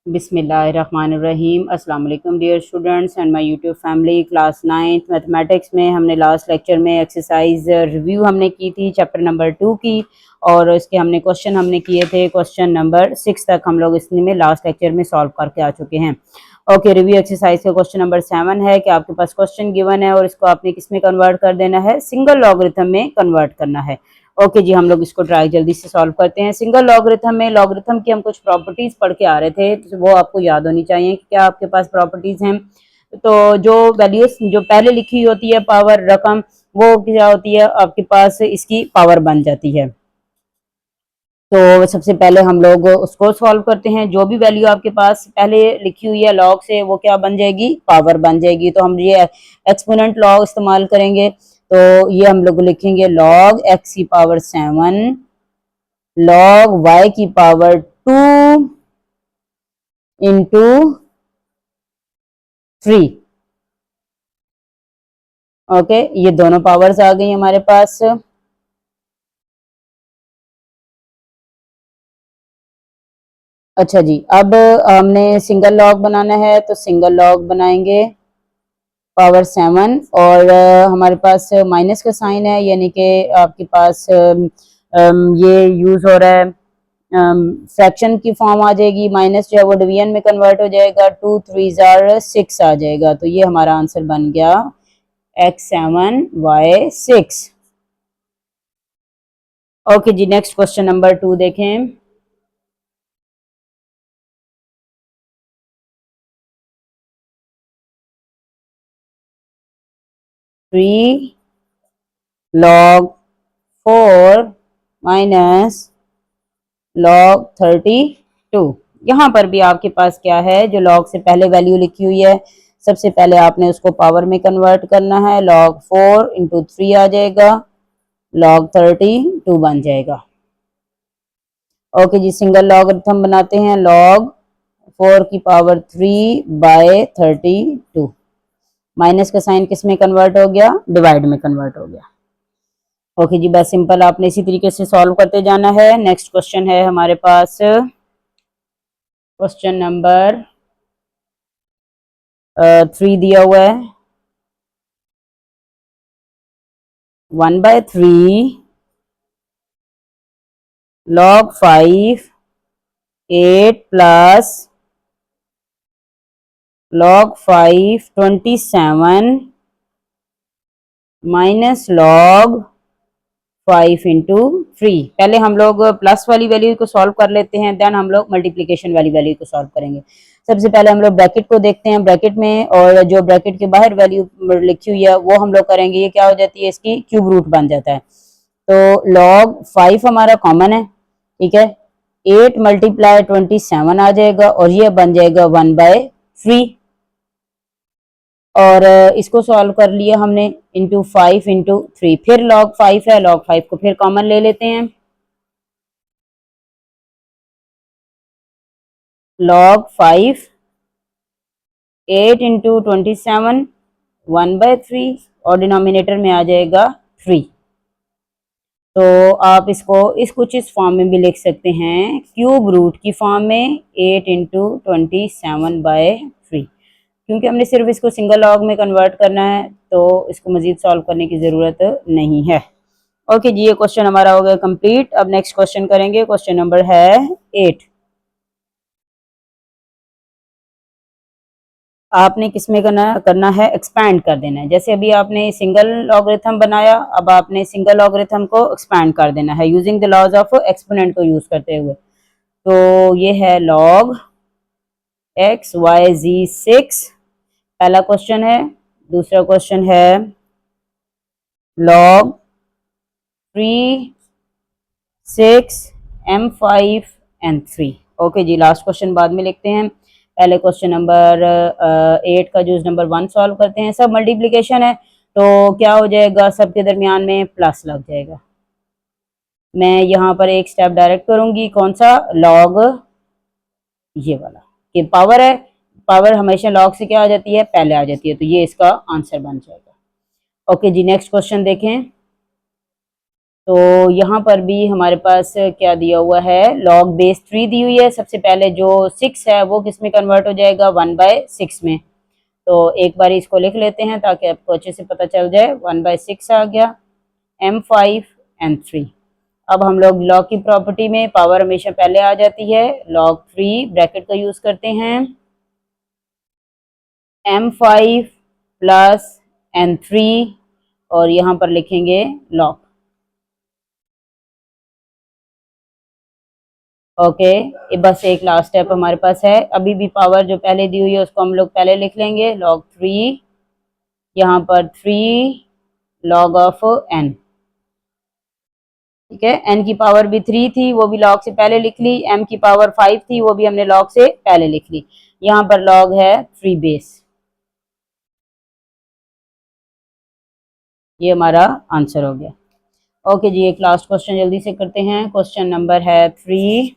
बिस्मिल्लाहिर्रहमानिर्रहीम। अस्सलाम वालेकुम dear students and my YouTube family. Class 9th mathematics में हमने लास्ट लेक्चर में एक्सरसाइज रिव्यू हमने की थी चैप्टर नंबर 2 की, और इसके हमने क्वेश्चन किए थे क्वेश्चन नंबर 6 तक हम लोग इसमें लास्ट लेक्चर में सॉल्व करके आ चुके हैं। ओके, रिव्यू एक्सरसाइज का क्वेश्चन नंबर 7 है कि आपके पास क्वेश्चन गिवन है और इसको आपने किस में कन्वर्ट कर देना है, सिंगल लॉगरिथम में कन्वर्ट करना है। ओके जी, हम लोग इसको ट्राई जल्दी से सॉल्व करते हैं। सिंगल लॉगरिथम में लॉगरिथम की हम कुछ प्रॉपर्टीज पढ़ के आ रहे थे, तो वो आपको याद होनी चाहिए कि क्या आपके पास प्रॉपर्टीज हैं। तो जो वैल्यूज जो पहले लिखी होती है पावर रकम, वो क्या होती है आपके पास इसकी पावर बन जाती है। तो सबसे पहले हम लोग उसको सॉल्व करते हैं। जो भी वैल्यू आपके पास पहले लिखी हुई है लॉग से, वो क्या बन जाएगी, पावर बन जाएगी। तो हम ये एक्सपोनेंट लॉग इस्तेमाल करेंगे। तो ये हम लोग लिखेंगे लॉग एक्स की पावर 7 लॉग वाई की पावर 2 इंटू 3। ओके, ये दोनों पावर्स आ गई हमारे पास। अच्छा जी, अब हमने सिंगल लॉग बनाना है, तो सिंगल लॉग बनाएंगे पावर 7, और हमारे पास माइनस का साइन है, यानी कि आपके पास ये यूज हो रहा है, फ्रैक्शन की फॉर्म आ जाएगी। माइनस जो है वो डिवीजन में कन्वर्ट हो जाएगा, 2 3 जार 6 आ जाएगा। तो ये हमारा आंसर बन गया x7 y6। ओके जी, नेक्स्ट क्वेश्चन नंबर 2 देखें। Three log 4 minus log 32। यहाँ पर भी आपके पास क्या है, जो लॉग से पहले वैल्यू लिखी हुई है, सबसे पहले आपने उसको पावर में कन्वर्ट करना है। लॉग 4 इंटू 3 आ जाएगा, लॉग 32 बन जाएगा। ओके जी, सिंगल लॉगरिथम बनाते हैं। लॉग 4 की पावर 3 बाय 32। माइनस का साइन किस में कन्वर्ट हो गया, डिवाइड में कन्वर्ट हो गया। ओके जी, बस सिंपल आपने इसी तरीके से सॉल्व करते जाना है। नेक्स्ट क्वेश्चन है हमारे पास क्वेश्चन नंबर 3 दिया हुआ है। 1/3 log 5 8 plus log 5 27 minus log 5 into 3। पहले हम लोग प्लस वाली वैल्यू को सॉल्व कर लेते हैं, देन हम लोग मल्टीप्लिकेशन वाली वैल्यू को सॉल्व करेंगे। सबसे पहले हम लोग ब्रैकेट को देखते हैं, ब्रैकेट में, और जो ब्रैकेट के बाहर वैल्यू लिखी हुई है वो हम लोग करेंगे। ये क्या हो जाती है, इसकी क्यूब रूट बन जाता है। तो log 5 हमारा कॉमन है, ठीक है। 8 मल्टीप्लाई 27 आ जाएगा, और ये बन जाएगा 1/3। और इसको सॉल्व कर लिया हमने, इंटू 5 इंटू 3। फिर log 5 है, log 5 को फिर कॉमन ले लेते हैं। log 5 8 इंटू 27 1/3, और डिनोमिनेटर में आ जाएगा 3। तो आप इसको कुछ इस फॉर्म में भी लिख सकते हैं, क्यूब रूट की फॉर्म में 8 इंटू 27/3। क्योंकि हमने सिर्फ इसको सिंगल लॉग में कन्वर्ट करना है, तो इसको मजीद सॉल्व करने की ज़रूरत नहीं है। ओके जी, ये क्वेश्चन हमारा हो गया कंप्लीट। अब नेक्स्ट क्वेश्चन करेंगे, क्वेश्चन नंबर है 8। आपने किसमें करना है, एक्सपैंड कर देना है। जैसे अभी आपने सिंगल लॉगरिथम बनाया, अब आपने सिंगल लॉगरिथम को एक्सपैंड कर देना है using the laws of exponent को यूज करते हुए। तो ये है लॉग एक्स वाई जी 6, पहला क्वेश्चन है। दूसरा क्वेश्चन है लॉग 3 6 m5 n3। ओके जी, लास्ट क्वेश्चन बाद में लिखते हैं। पहले क्वेश्चन नंबर 8 का जूस नंबर 1 सॉल्व करते हैं। सब मल्टीप्लिकेशन है, तो क्या हो जाएगा, सबके दरमियान में प्लस लग जाएगा। मैं यहाँ पर एक स्टेप डायरेक्ट करूंगी, कौन सा, लॉग ये वाला, कि पावर है, पावर हमेशा लॉग से क्या आ जाती है, पहले आ जाती है। तो ये इसका आंसर बन जाएगा। ओके जी, नेक्स्ट क्वेश्चन देखें। तो यहाँ पर भी हमारे पास क्या दिया हुआ है, log बेस 3 दी हुई है। सबसे पहले जो 6 है वो किस में कन्वर्ट हो जाएगा, 1/6 में। तो एक बार इसको लिख लेते हैं ताकि आपको अच्छे से पता चल जाए। 1/6 आ गया, m5 m3। अब हम लोग log की प्रॉपर्टी में पावर हमेशा पहले आ जाती है, log 3 ब्रैकेट का यूज करते हैं, m5 प्लस n3 और यहाँ पर लिखेंगे log। ओके, ये बस एक लास्ट स्टेप हमारे पास है। अभी भी पावर जो पहले दी हुई है उसको हम लोग पहले लिख लेंगे, log 3, यहाँ पर 3 log ऑफ n। ठीक है, n की पावर भी 3 थी, वो भी log से पहले लिख ली। m की पावर 5 थी, वो भी हमने log से पहले लिख ली। यहाँ पर log है 3 बेस। ये हमारा आंसर हो गया। ओके जी, एक लास्ट क्वेश्चन जल्दी से करते हैं। क्वेश्चन नंबर है 3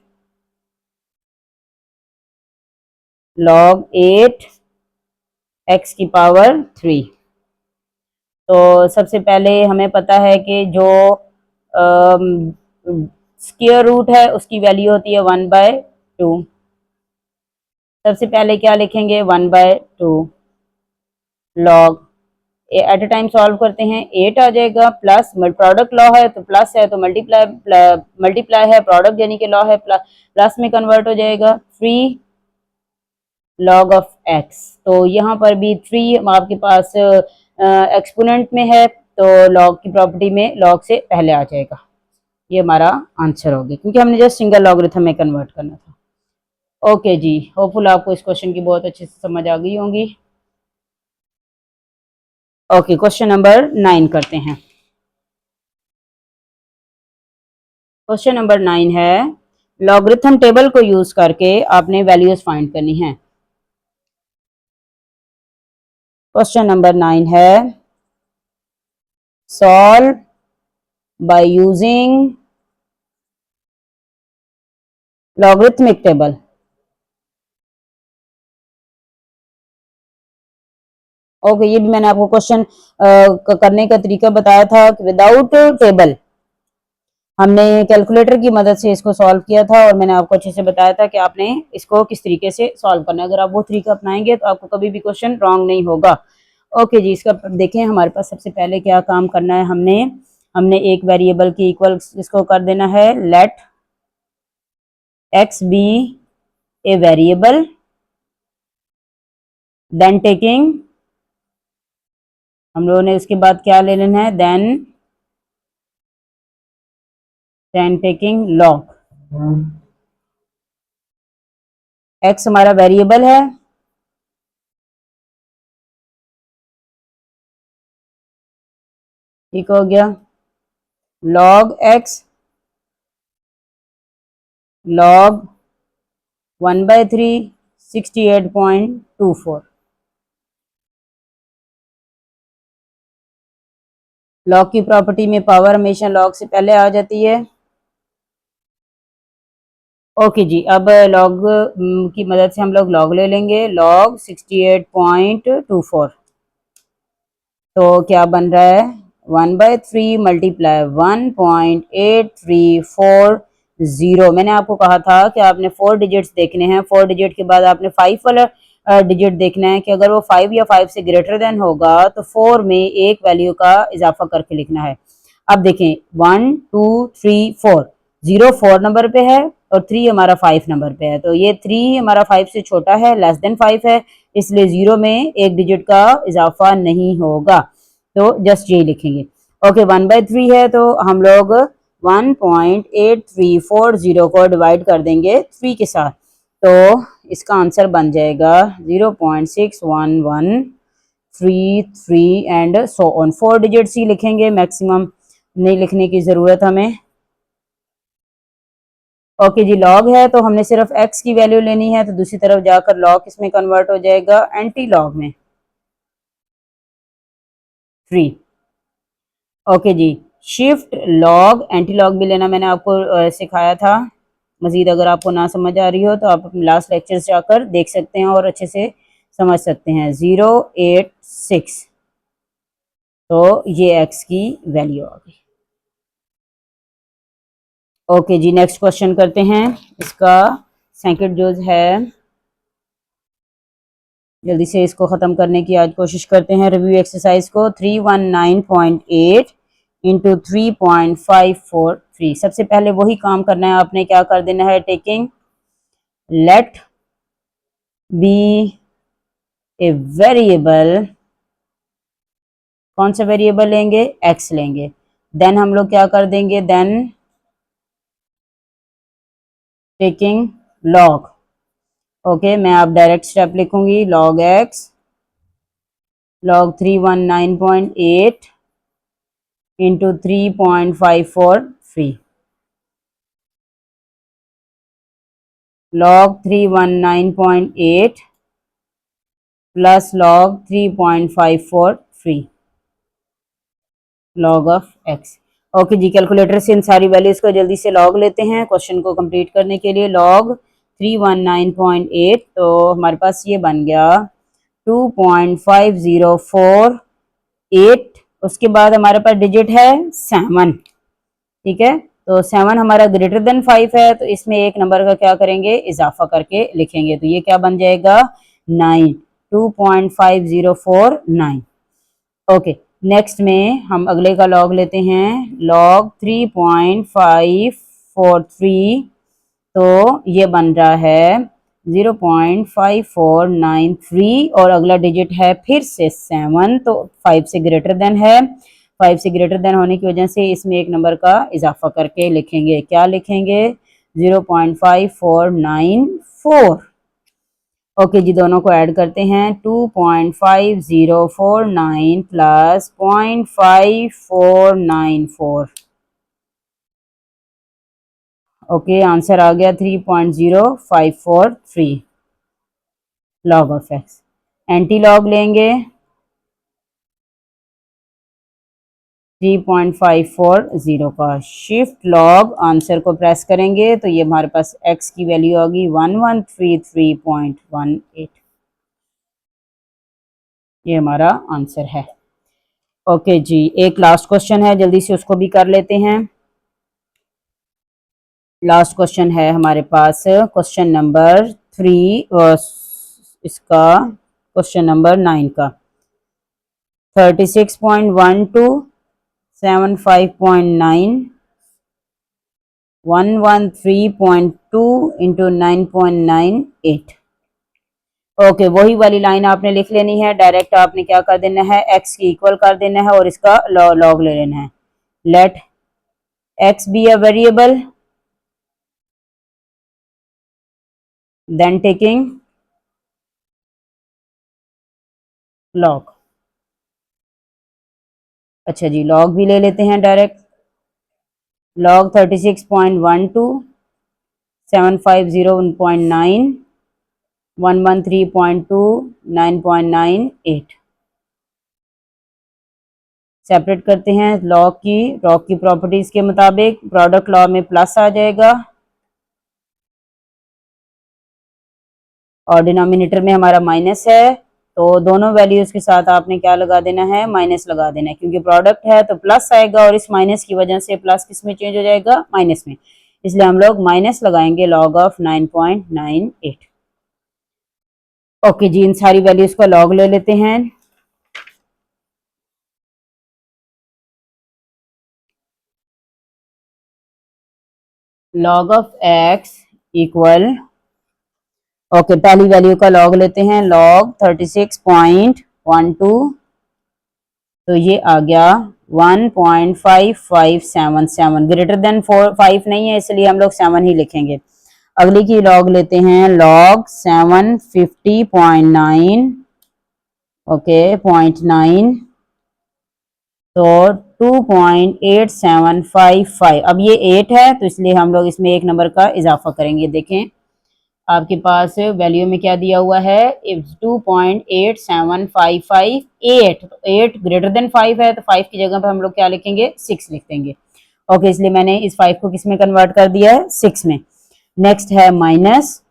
log 8 x की पावर 3। तो सबसे पहले हमें पता है कि जो स्क्वायर रूट है उसकी वैल्यू होती है 1/2। सबसे पहले क्या लिखेंगे, 1/2 log, at a time solve करते हैं, 8 आ जाएगा। प्लस प्रोडक्ट लॉ है तो प्लस है तो मल्टीप्लाई, मल्टीप्लाई है प्रोडक्ट यानी कि लॉ है, प्लस में कन्वर्ट हो जाएगा। 3 log ऑफ x, तो यहाँ पर भी 3 आपके पास एक्सपोनेंट में है तो log की प्रॉपर्टी में log से पहले आ जाएगा। ये हमारा आंसर हो गया क्योंकि हमने जस्ट सिंगल लॉगरिथम में कन्वर्ट करना था। ओके जी, होपफुल आपको इस क्वेश्चन की बहुत अच्छे से समझ आ गई होंगी। ओके, क्वेश्चन नंबर 9 करते हैं। क्वेश्चन नंबर 9 है, लॉगरिथम टेबल को यूज करके आपने वैल्यूज फाइंड करनी है। क्वेश्चन नंबर 9 है, solve by using logarithmic table. Okay, ये भी मैंने आपको क्वेश्चन करने का तरीका बताया था कि विदाउट टेबल हमने कैलकुलेटर की मदद से इसको सॉल्व किया था और मैंने आपको अच्छे से बताया था कि आपने इसको किस तरीके से सॉल्व करना है। अगर आप वो तरीका अपनाएंगे तो आपको कभी भी क्वेश्चन रॉन्ग नहीं होगा। ओके जी, इसका देखें हमारे पास सबसे पहले क्या काम करना है। हमने हमने एक वेरिएबल की इक्वल इसको कर देना है, let x be a variable, then taking, हम लोगों ने उसके बाद क्या ले लेना है, देन टेकिंग लॉग। एक्स हमारा वेरिएबल है, ठीक हो गया। Log x log 1/3 68.24। लॉग की प्रॉपर्टी में पावर हमेशा लॉग से पहले आ जाती है। ओके जी, अब लॉग की मदद से हम लोग लॉग ले लेंगे, लॉग 68.24। तो क्या बन रहा है, 1/3 मल्टीप्लाई 1.8340। मैंने आपको कहा था कि आपने 4 डिजिट्स देखने हैं, 4 डिजिट के बाद आपने 5 वाला डिजिट देखना है कि अगर वो 5 या 5 से ग्रेटर देन होगा तो 4 में एक वैल्यू का इजाफा करके लिखना है। अब देखें, 1 2 3 4, 0 4 नंबर पे है और 3 हमारा 5 नंबर पे है, तो ये 3 हमारा 5 से छोटा है, लेस देन 5 है, इसलिए 0 में एक डिजिट का इजाफा नहीं होगा, तो जस्ट यही लिखेंगे। ओके, 1/3 है तो हम लोग 1.8340 को डिवाइड कर देंगे 3 के साथ, तो इसका आंसर बन जाएगा 0.61133 एंड सो ऑन। 4 डिजिट्स ही लिखेंगे, मैक्सिमम नहीं लिखने की जरूरत हमें। ओके जी, लॉग है तो हमने सिर्फ एक्स की वैल्यू लेनी है, तो दूसरी तरफ जाकर लॉग किसमें कन्वर्ट हो जाएगा, एंटी लॉग में, 3। ओके जी, शिफ्ट लॉग एंटी लॉग भी लेना मैंने आपको सिखाया था। मजीद अगर आपको ना समझ आ रही हो तो आप लास्ट लेक्चर से जाकर देख सकते हैं और अच्छे से समझ सकते हैं। 086, तो ये एक्स की वैल्यू आ गई। ओके जी, नेक्स्ट क्वेश्चन करते हैं। इसका सेकंड जो है, जल्दी से इसको ख़त्म करने की आज कोशिश करते हैं। रिव्यू एक्सरसाइज को 319.8 इंटू 3.543। सबसे पहले वही काम करना है, आपने क्या कर देना है, taking let be a variable, कौन सा वेरिएबल लेंगे, एक्स लेंगे। देन हम लोग क्या कर देंगे, देन टेकिंग लॉग। ओके, मैं आप डायरेक्ट स्टेप लिखूंगी, log x log 319.8 into 3.543, log 319.8 plus log 3.543 log of x। Okay जी, कैलकुलेटर से इन सारी वैल्यूज को जल्दी से log लेते हैं क्वेश्चन को कंप्लीट करने के लिए। log 319.8, तो हमारे पास ये बन गया 2.5048। उसके बाद हमारे पास डिजिट है 7, ठीक है। तो 7 हमारा ग्रेटर देन 5 है, तो इसमें एक नंबर का क्या करेंगे, इजाफा करके लिखेंगे। तो ये क्या बन जाएगा, 9, 2.5049। ओके, नेक्स्ट में हम अगले का लॉग लेते हैं, लॉग 3.543, तो ये बन रहा है 0.5493 और अगला डिजिट है फिर से 7, तो 5 से ग्रेटर देन है। 5 से ग्रेटर देन होने की वजह से इसमें एक नंबर का इजाफा करके लिखेंगे। क्या लिखेंगे, 0.5494। ओके जी, दोनों को ऐड करते हैं, 2.5049 प्लस 0.5494। ओके, आंसर आ गया 3.0543 log of x. Anti log लेंगे 3.540 का, शिफ्ट लॉग आंसर को प्रेस करेंगे तो ये हमारे पास x की वैल्यू होगी 1133.18। ये हमारा आंसर है। ओके जी, एक लास्ट क्वेश्चन है, जल्दी से उसको भी कर लेते हैं। लास्ट क्वेश्चन है हमारे पास क्वेश्चन नंबर 3, इसका क्वेश्चन नंबर 9 का 36.12 75.9 113.2 इंटू 9.98। ओके, वही वाली लाइन आपने लिख लेनी है। डायरेक्ट आपने क्या कर देना है, x की इक्वल कर देना है और इसका लॉग ले लेना है। Let x be a variable, then taking log. अच्छा जी, लॉग भी ले लेते हैं डायरेक्ट। लॉग 36.12 750.9 113.2 9.98 सेपरेट करते हैं लॉग की प्रॉपर्टीज के मुताबिक। प्रोडक्ट लॉ में प्लस आ जाएगा और डिनोमिनेटर में हमारा माइनस है, तो दोनों वैल्यूज के साथ आपने क्या लगा देना है, माइनस लगा देना है, क्योंकि प्रोडक्ट है तो प्लस आएगा और इस माइनस की वजह से प्लस किस में चेंज हो जाएगा, माइनस में। इसलिए हम लोग माइनस लगाएंगे लॉग ऑफ 9.98। ओके जी, इन सारी वैल्यूज का लॉग ले लेते हैं। Log of x equal, okay, पहली वैल्यू का लॉग लेते हैं, लॉग 36.12, तो ये आ गया 1.5577। ग्रेटर देन 5 नहीं है, इसलिए हम लोग 7 ही लिखेंगे। अगली की लॉग लेते हैं, लॉग 750.9, ओके 0.9, तो 2.8755। अब ये 8 है तो इसलिए हम लोग इसमें एक नंबर का इजाफा करेंगे। देखें आपके पास वैल्यू में क्या दिया हुआ है, 2.8755, तो 8 ग्रेटर देन 5 है, तो 5 की जगह पे हम लोग क्या लिखेंगे, 6 लिख देंगे। ओके, इसलिए मैंने इस 5 को किस में कन्वर्ट कर दिया है, 6 में। नेक्स्ट है माइनस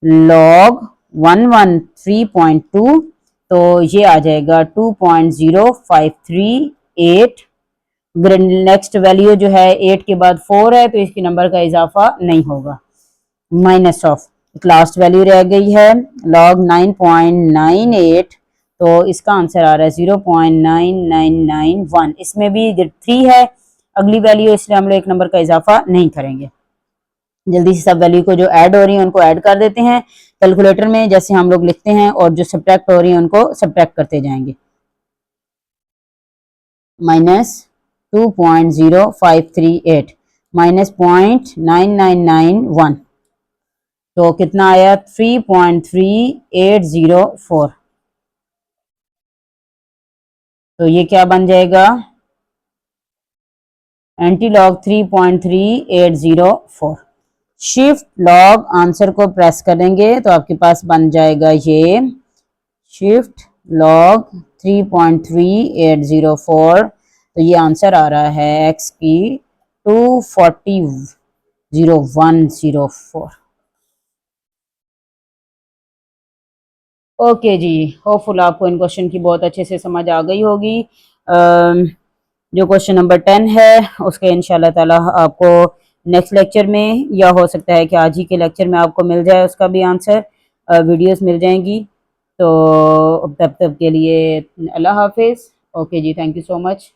लॉग 113.2, तो ये आ जाएगा 2.0538 नेक्स्ट वैल्यू जो है 8 के बाद 4 है तो इसकी नंबर का इजाफा नहीं होगा। माइनस ऑफ एक लास्ट वैल्यू रह गई है लॉग 9.98 तो इसका आंसर आ रहा है 0.9991। इसमें भी 3 है अगली वैल्यू, इसलिए हम लोग एक नंबर का इजाफा नहीं करेंगे। जल्दी से सब वैल्यू को जो ऐड हो रही है उनको ऐड कर देते हैं कैलकुलेटर में, जैसे हम लोग लिखते हैं, और जो सब्ट्रैक्ट हो रही है उनको सब्ट्रैक्ट करते जाएंगे। माइनस 2.0538 माइनस 0.9991 तो कितना आया 3.3804। तो ये क्या बन जाएगा anti log 3.3804। Shift log answer को प्रेस करेंगे तो आपके पास बन जाएगा ये शिफ्ट लॉग 3.3804। तो ये आंसर आ रहा है x की 240.0104। ओके जी, होपफुल आपको इन क्वेश्चन की बहुत अच्छे से समझ आ गई होगी। जो क्वेश्चन नंबर 10 है उसके इंशाल्लाह ताला आपको नेक्स्ट लेक्चर में, या हो सकता है कि आज ही के लेक्चर में आपको मिल जाए उसका भी आंसर, वीडियोस मिल जाएंगी। तो तब तक के लिए अल्लाह हाफिज़। ओके जी, थैंक यू सो मच।